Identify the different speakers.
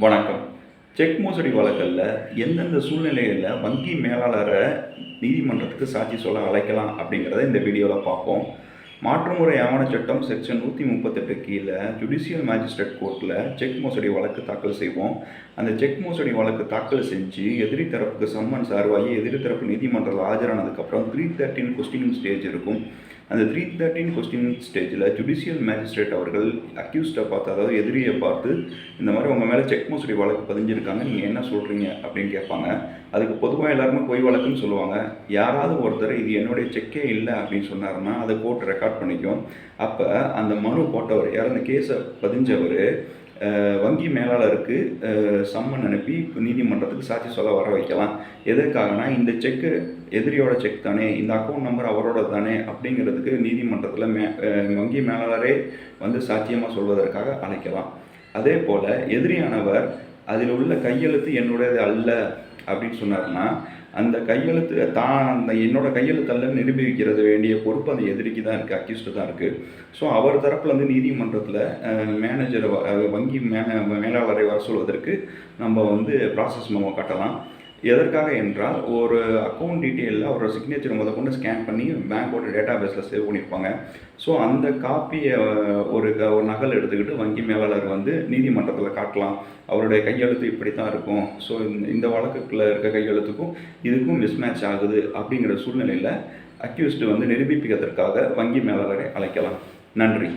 Speaker 1: வணக்கம். செக் மோசடி வழக்குல எந்தெந்த சூழ்நிலைகள்ல வங்கி மேலாளரை நீதிமன்றத்துக்கு சாட்சி சொல்ல அழைக்கலாம் அப்படிங்கிறத இந்த வீடியோவில் பார்ப்போம். மாற்றுமுறை ஆவணச் சட்டம் செக்ஷன் 138 கீழே ஜுடிஷியல் மேஜிஸ்ட்ரேட் கோர்ட்டில் செக் மோசடி வழக்கு தாக்கல் செய்வோம். அந்த செக் மோசடி வழக்கு தாக்கல் செஞ்சு எதிரி தரப்புக்கு சம்மன் சார்பாகி எதிரி தரப்பு நீதிமன்றத்தில் ஆஜரானதுக்கப்புறம் 313 கொஸ்டினிங் ஸ்டேஜ் இருக்கும். அந்த 313 கொஸ்டின் ஸ்டேஜில் ஜுடிஷியல் மேஜிஸ்ட்ரேட் அவர்கள் அக்யூஸ்டை பார்த்து, அதாவது எதிரியை பார்த்து, இந்த மாதிரி உங்கள் மேலே செக் மோசடி வழக்கு பதிஞ்சிருக்காங்க, நீங்கள் என்ன சொல்கிறீங்க அப்படின்னு கேட்பாங்க. அதுக்கு பொதுவாக எல்லாருமே பொய் வழக்குன்னு சொல்லுவாங்க. யாராவது ஒருத்தர் இது என்னுடைய செக்கே இல்லை அப்படின்னு சொன்னாருன்னா அதை கோர்ட் ரெக்கார்ட் பண்ணிக்கும். அப்போ அந்த மனு போட்டவர், யார் அந்த கேஸை பதிஞ்சவர், வங்கி மேலாளருக்கு சம்மன் அனுப்பி நீதிமன்றத்துக்கு சாட்சி சொல்ல வர வைக்கலாம். எதற்காகனா, இந்த செக்கு எதிரியோட செக் தானே, இந்த அக்கௌண்ட் நம்பர் அவரோட தானே அப்படிங்கிறதுக்கு நீதிமன்றத்தில் வங்கி மேலாளரே வந்து சாட்சியமாக சொல்வதற்காக அழைக்கலாம். அதே போல் எதிரியானவர் அதில் உள்ள கையெழுத்து என்னுடையது அல்ல அப்படின்னு சொன்னார்னா, அந்த கையெழுத்து அந்த என்னோட கையெழுத்து அல்ல நிரூபிக்கிறது வேண்டிய பொறுப்பு அந்த எதிரிக்கு தான் இருக்குது, அக்யூஸ்டு தான் இருக்குது. ஸோ அவர் தரப்பில் வந்து நீதிமன்றத்தில் மேனேஜரை வங்கி மேலாளரை வர சொல்வதற்கு நம்ம வந்து ப்ராசஸ் மெமோ காட்டலாம். எதற்காக என்றால், ஒரு அக்கௌண்ட் டீட்டெயிலில் அவரோட சிக்னேச்சர் கொண்டு ஸ்கேன் பண்ணி பேங்க்கோட டேட்டா பேஸில் சேவ் பண்ணியிருப்பாங்க. ஸோ அந்த காப்பியை ஒரு நகல் எடுத்துக்கிட்டு வங்கி மேலாளர் வந்து நீதிமன்றத்தில் காட்டலாம். அவருடைய கையெழுத்து இப்படி தான் இருக்கும், ஸோ இந்த வழக்குக்குள்ளே இருக்க கையெழுத்துக்கும் இதுக்கும் மிஸ்மேட்ச் ஆகுது அப்படிங்கிற சூழ்நிலையில் அக்யூஸ்டு வந்து நிரூபிப்பதற்காக வங்கி மேலாளரை அழைக்கலாம். நன்றி.